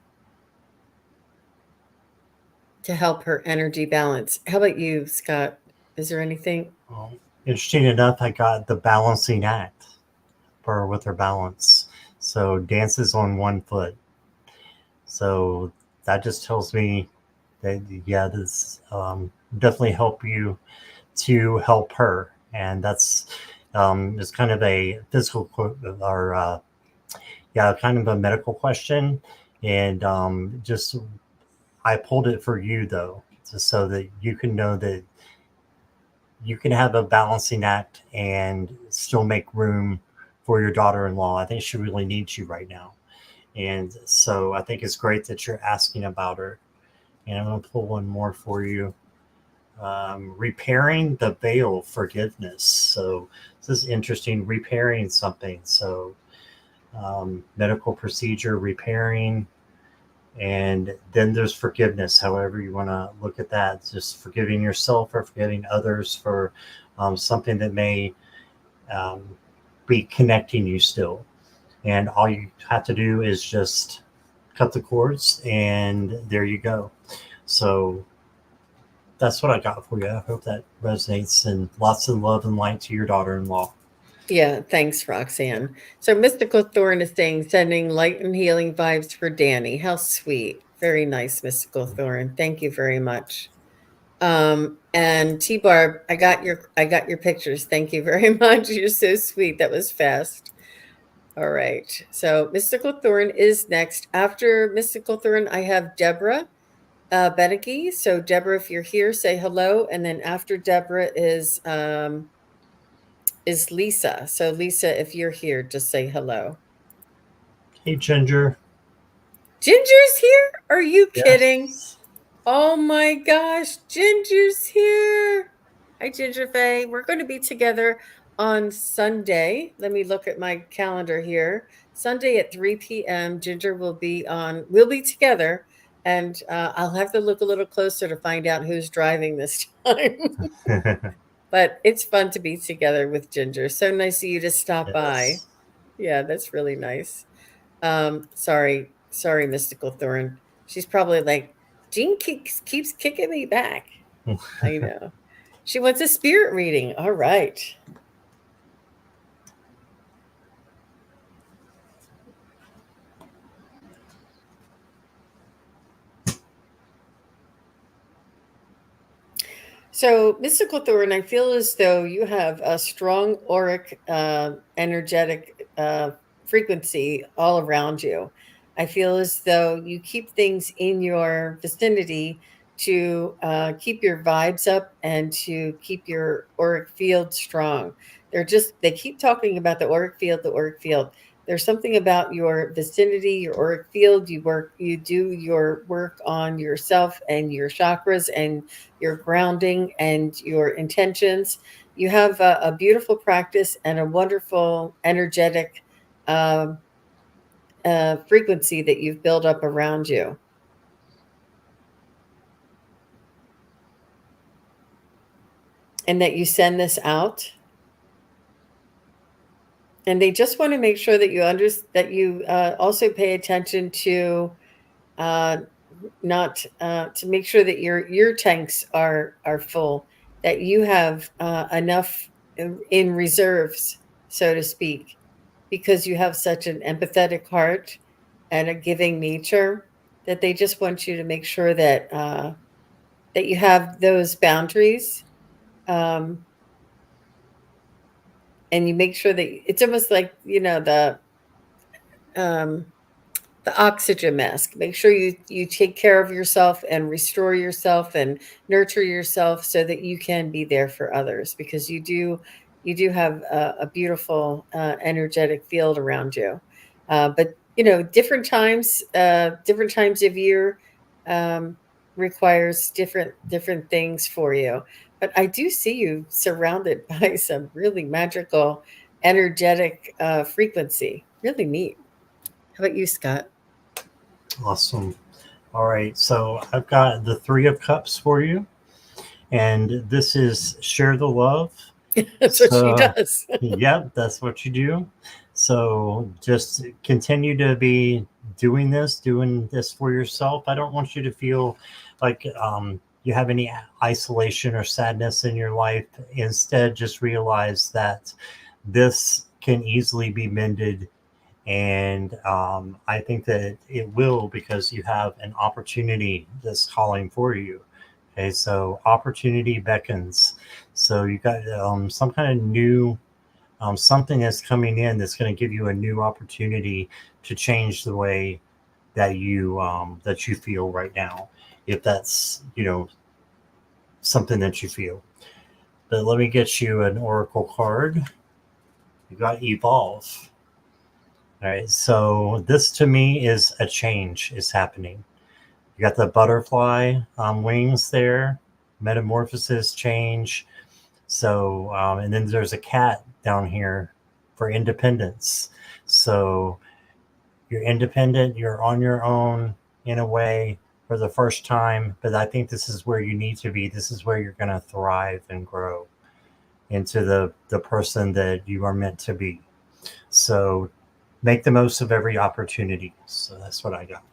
to help her energy balance. How about you, Scott? Is there anything? Well, interesting enough, I got the balancing act for her with her balance. So dances on one foot. So that just tells me that, yeah, this definitely help you to help her. And that's it's kind of a physical or kind of a medical question. And just I pulled it for you though, so that you can know that you can have a balancing act and still make room for your daughter-in-law. I think she really needs you right now. And so I think it's great that you're asking about her. And I'm going to pull one more for you. Repairing the veil, forgiveness. So this is interesting, repairing something. So medical procedure, repairing, and then there's forgiveness, however you want to look at that. Just forgiving yourself or forgiving others for something that may um, be connecting you still. And all you have to do is just cut the cords, and there you go. So that's what I got for you. I hope that resonates, and lots of love and light to your daughter-in-law. Yeah, thanks, Roxanne. So Mystical Thorn is saying, sending light and healing vibes for Danny. How sweet. Very nice, Mystical Thorn. Thank you very much. And T Barb, I got your pictures. Thank you very much. You're so sweet. That was fast. All right. So Mystical Thorn is next. After Mystical Thorn, I have Deborah Beneke. So Deborah, if you're here, say hello. And then after Deborah is Lisa. So Lisa, if you're here, just say hello. Hey, Ginger. Ginger's here? Are you kidding? Yes. Oh my gosh, Ginger's here. Hi, Ginger Faye. We're going to be together on Sunday. Let me look at my calendar here. Sunday at 3 p.m. Ginger we'll be together, and I'll have to look a little closer to find out who's driving this time. But it's fun to be together with Ginger. So nice of you to stop by. Yes. Yeah, that's really nice. Sorry, Mystical Thorn. She's probably like, Jean keeps kicking me back. I know. She wants a spirit reading. All right. So, Mystical Thorn, I feel as though you have a strong auric, energetic frequency all around you. I feel as though you keep things in your vicinity to keep your vibes up and to keep your auric field strong. They keep talking about the auric field, the auric field. There's something about your vicinity, your auric field. You do your work on yourself and your chakras and your grounding and your intentions. You have a beautiful practice and a wonderful energetic um, frequency that you've built up around you. And that you send this out. And they just want to make sure that you also pay attention to not to make sure that your tanks are full, that you have enough in reserves, so to speak, because you have such an empathetic heart and a giving nature, that they just want you to make sure that that you have those boundaries, um, and you make sure that it's almost like um, the oxygen mask. Make sure you take care of yourself and restore yourself and nurture yourself so that you can be there for others, because you do have a beautiful energetic field around you. But different times of year um, requires different things for you. But I do see you surrounded by some really magical energetic frequency. Really neat. How about you, Scott? Awesome. All right. So I've got the Three of Cups for you. And this is share the love. That's what she So, does. yep, that's what you do. So just continue to be doing this for yourself. I don't want you to feel like you have any isolation or sadness in your life. Instead, just realize that this can easily be mended. And I think that it will, because you have an opportunity that's calling for you. Okay, so opportunity beckons. So you got some kind of new something that's coming in that's going to give you a new opportunity to change the way that you feel right now. if that's, something that you feel. But let me get you an oracle card. You got evolve. All right, so this to me is a change is happening. You got the butterfly wings there, metamorphosis, change. So, and then there's a cat down here for independence. So you're independent, you're on your own in a way for the first time, but I think this is where you need to be. This is where you're going to thrive and grow into the person that you are meant to be. So make the most of every opportunity. So that's what I got.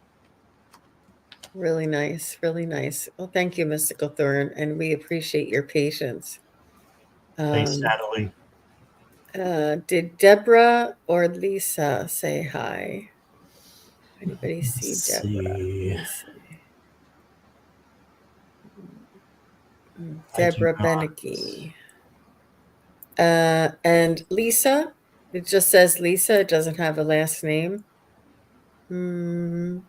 Really nice, really nice. Well, thank you, Mystical Thorn, and we appreciate your patience. Thanks, Um, Natalie. did Deborah or Lisa say hi? Anybody Let's see Deborah? Let see. me see. I do Deborah not. Beneke. And Lisa, it just says Lisa. It doesn't have a last name. Hmm.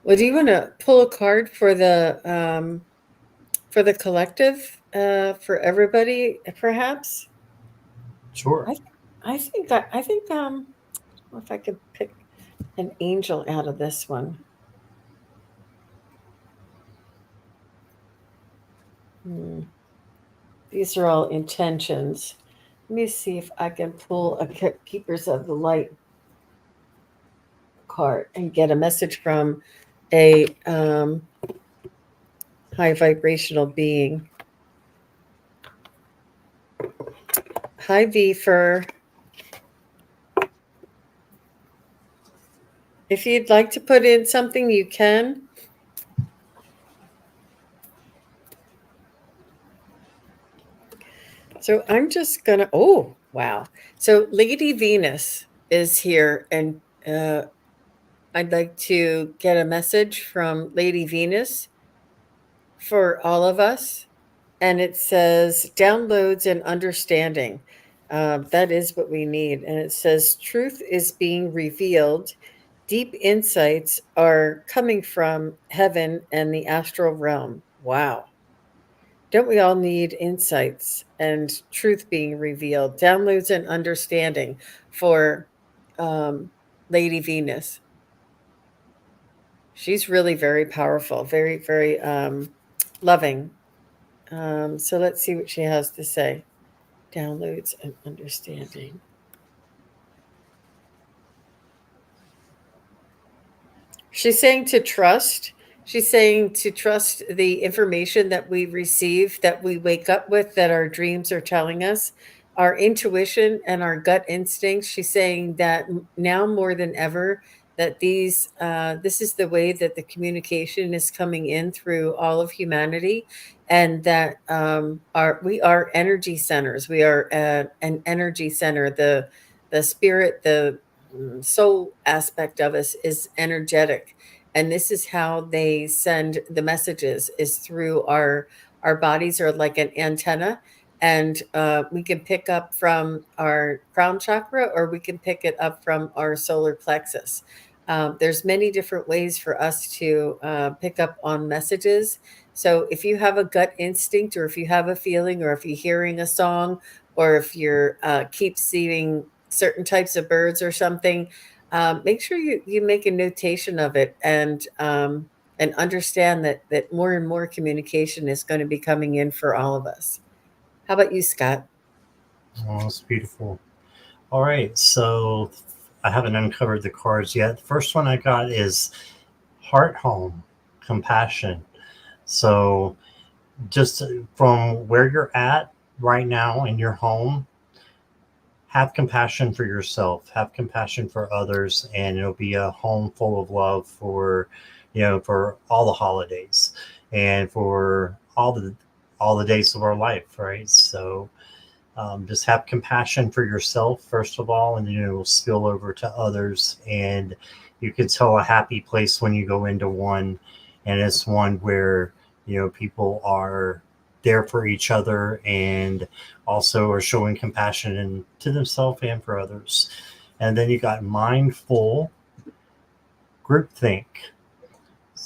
Well, do you want to pull a card for the collective, for everybody, perhaps? Sure. I I think if I could pick an angel out of this one. Hmm. These are all intentions. Let me see if I can pull a Keepers of the Light card and get a message from a high vibrational being. Hi, V for. If you'd like to put in something, you can. So I'm just gonna. Oh, wow! So Lady Venus is here, and I'd like to get a message from Lady Venus for all of us. And it says downloads and understanding. That is what we need. And it says truth is being revealed. Deep insights are coming from heaven and the astral realm. Wow. Don't we all need insights and truth being revealed? Downloads and understanding for um, Lady Venus. She's really very powerful, very, very loving. So let's see what she has to say. Downloads and understanding. She's saying to trust. She's saying to trust the information that we receive, that we wake up with, that our dreams are telling us, our intuition and our gut instincts. She's saying that now more than ever, that this is the way that the communication is coming in through all of humanity, and that we are energy centers. We are an energy center. The spirit, the soul aspect of us is energetic, and this is how they send the messages, is through our bodies are like an antenna, and we can pick up from our crown chakra, or we can pick it up from our solar plexus. There's many different ways for us to pick up on messages. So if you have a gut instinct, or if you have a feeling, or if you're hearing a song, or if you're keep seeing certain types of birds or something, make sure you make a notation of it, and understand that more and more communication is going to be coming in for all of us. How about you, Scott? Oh, that's beautiful. All right, so I haven't uncovered the cards yet. The first one I got is Heart Home, Compassion. So just from where you're at right now in your home, have compassion for yourself, have compassion for others, and it'll be a home full of love for, for all the holidays and for all the days of our life, right? So just have compassion for yourself first of all, and then it will spill over to others. And you can tell a happy place when you go into one, and it's one where people are there for each other and also are showing compassion to themselves and for others. And then you got mindful groupthink.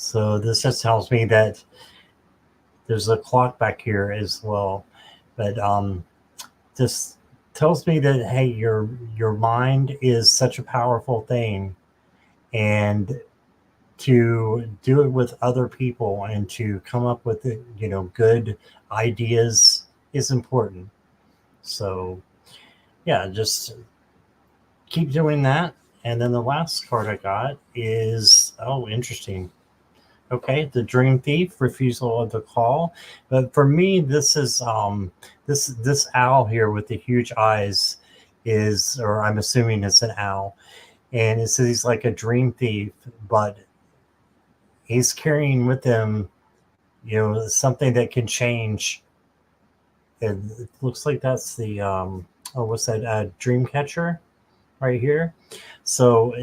So this just tells me that there's a clock back here as well. But this tells me that, hey, your mind is such a powerful thing, and to do it with other people and to come up with good ideas is important. So yeah, just keep doing that. And then the last card I got is, oh, interesting. Okay, the Dream Thief, refusal of the call. But for me, this is this owl here with the huge eyes is, or I'm assuming it's an owl, and it says he's like a dream thief, but he's carrying with him, something that can change. And it looks like that's the oh, what's that? Dream catcher right here. So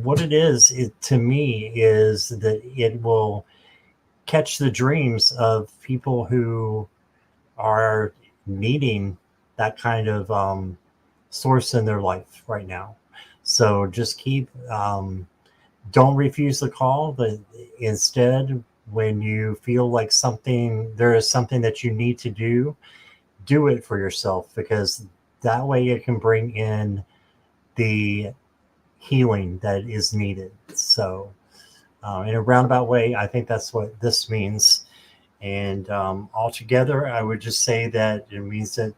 what it is, to me, is that it will catch the dreams of people who are needing that kind of source in their life right now. So just keep, don't refuse the call, but instead, when you feel like there is something that you need to do it for yourself, because that way it can bring in the healing that is needed. So, in a roundabout way, I think that's what this means. And altogether, I would just say that it means that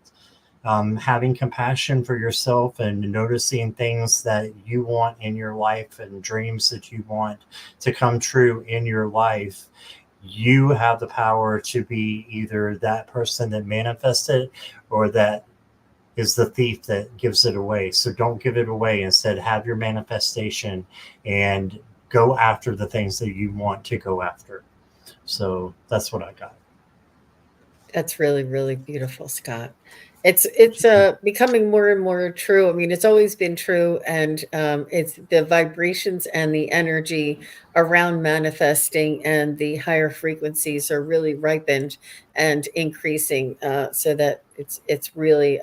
having compassion for yourself and noticing things that you want in your life and dreams that you want to come true in your life, you have the power to be either that person that manifests it or that is the thief that gives it away. So don't give it away. Instead, have your manifestation and go after the things that you want to go after. So that's what I got. That's really, really beautiful, Scott. It's becoming more and more true. I mean, it's always been true, and it's the vibrations and the energy around manifesting and the higher frequencies are really ripened and increasing, so that it's really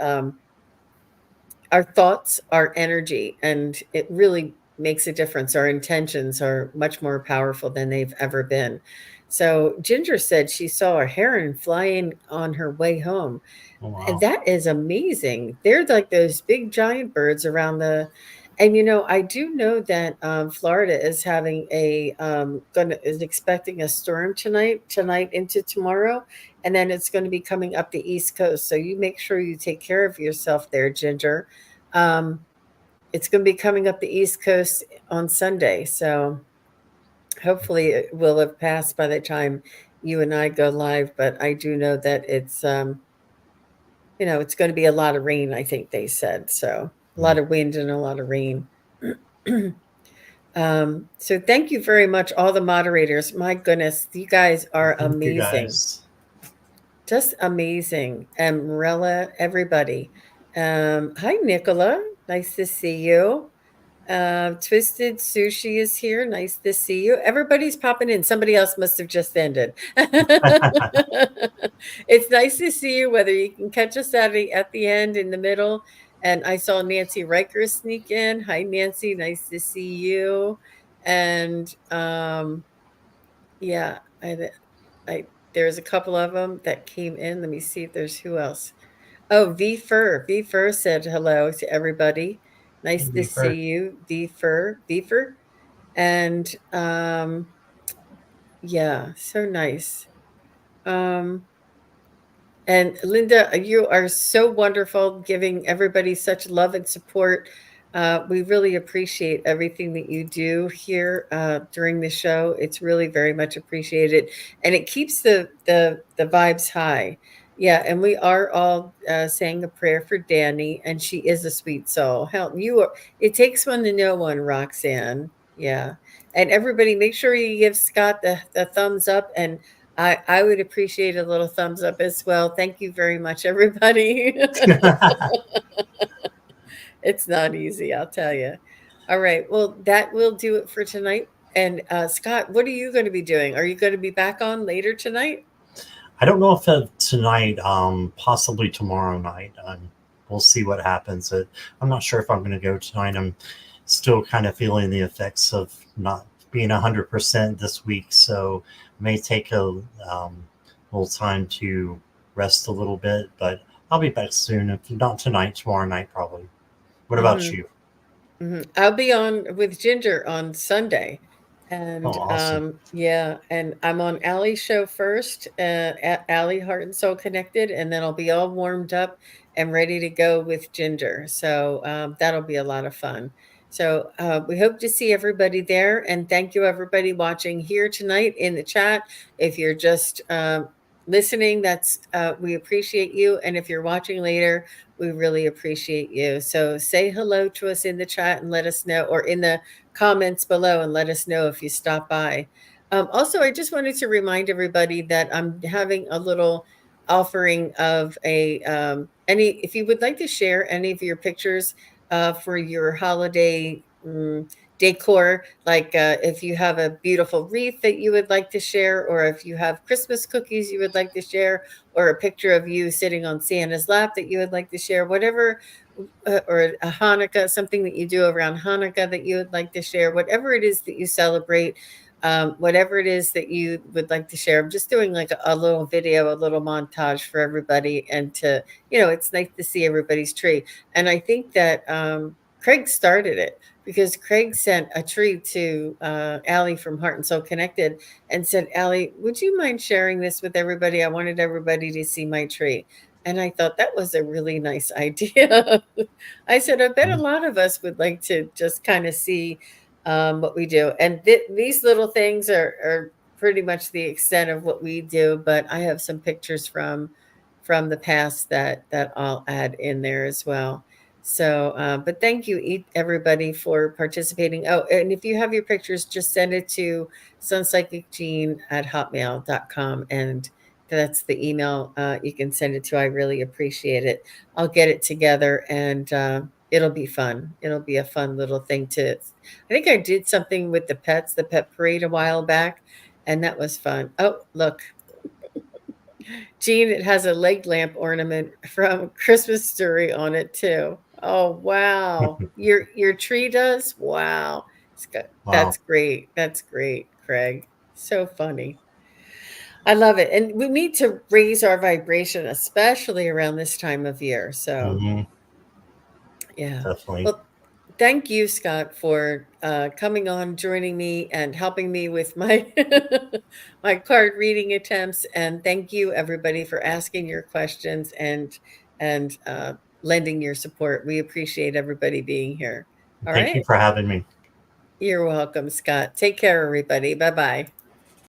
our thoughts, our energy, and it really makes a difference. Our intentions are much more powerful than they've ever been. So Ginger said she saw a heron flying on her way home. Oh, And wow. that is amazing. They're like those big giant birds around the, and I do know that Florida is having is expecting a storm tonight into tomorrow, and then it's going to be coming up the East Coast. So you make sure you take care of yourself there, Ginger. Um, it's going to be coming up the East Coast on Sunday, so hopefully it will have passed by the time you and I go live. But I do know that it's going to be a lot of rain, I think they said. So a lot of wind and a lot of rain. So thank you very much, all the moderators. My goodness, you guys are Thank you amazing. guys. Just amazing. And Morella, everybody. Hi, Nicola. Nice to see you. Twisted Sushi is here. Nice to see you. Everybody's popping in. Somebody else must have just ended. It's nice to see you, whether you can catch us at the end, in the middle. And I saw Nancy Riker sneak in. Hi, Nancy. Nice to see you. And yeah, there's a couple of them that came in. Let me see if there's who else. Oh, V Fur. V Fur said hello to everybody. Nice to see Beaver. you, V Fur. V Fur. And yeah, so nice. Um, and Linda, you are so wonderful, giving everybody such love and support. We really appreciate everything that you do here during the show. It's really very much appreciated, and it keeps the vibes high. Yeah, and we are all saying a prayer for Danny, and she is a sweet soul. Hell, you are. It takes one to know one, Roxanne. Yeah, and everybody, make sure you give Scott the thumbs up, and I would appreciate a little thumbs up as well. Thank you very much, everybody. It's not easy, I'll tell you. All right. Well, that will do it for tonight. And Scott, what are you going to be doing? Are you going to be back on later tonight? I don't know if tonight, possibly tomorrow night. We'll see what happens. I'm not sure if I'm going to go tonight. I'm still kind of feeling the effects of not being 100% this week, so may take a little time to rest a little bit, but I'll be back soon. If not tonight, tomorrow night probably. What about Mhm. you? I'll be on with Ginger on Sunday. Oh, And awesome. yeah, and I'm on Allie's show first, at Allie Heart and Soul Connected, and then I'll be all warmed up and ready to go with Ginger. So that'll be a lot of fun. So we hope to see everybody there, and thank you everybody watching here tonight in the chat. If you're just listening, that's we appreciate you, and if you're watching later, we really appreciate you. So say hello to us in the chat and let us know, or in the comments below, and let us know if you stop by. Also, I just wanted to remind everybody that I'm having a little offering of a any, if you would like to share any of your pictures for your holiday decor, like if you have a beautiful wreath that you would like to share, or if you have Christmas cookies you would like to share, or a picture of you sitting on Santa's lap that you would like to share, whatever, or a Hanukkah, something that you do around Hanukkah that you would like to share, whatever it is that you celebrate, whatever it is that you would like to share. I'm just doing like a little video, a little montage for everybody, and to, it's nice to see everybody's tree. And I think that Craig started it, because Craig sent a tree to Allie from Heart and Soul Connected and said, Allie, would you mind sharing this with everybody? I wanted everybody to see my tree. And I thought that was a really nice idea. I said, I bet a lot of us would like to just kind of see what we do. And these little things are pretty much the extent of what we do. But I have some pictures from the past that I'll add in there as well. So, but thank you, everybody, for participating. Oh, and if you have your pictures, just send it to sunpsychicgene@hotmail.com, and that's the email you can send it to. I really appreciate it. I'll get it together, and it'll be fun. It'll be a fun little thing to. I think I did something with the pets, the pet parade a while back, and that was fun. Oh, look, Jean, it has a leg lamp ornament from Christmas Story on it too. Oh wow. Your tree does? Wow. Wow. That's great. That's great, Craig. So funny. I love it. And we need to raise our vibration, especially around this time of year. So Hmm. yeah. Definitely. Well, thank you, Scott, for coming on, joining me, and helping me with my my card reading attempts. And thank you, everybody, for asking your questions and lending your support. We appreciate everybody being here. All Thank you right. for having me. You're welcome, Scott. Take care, everybody. Bye bye.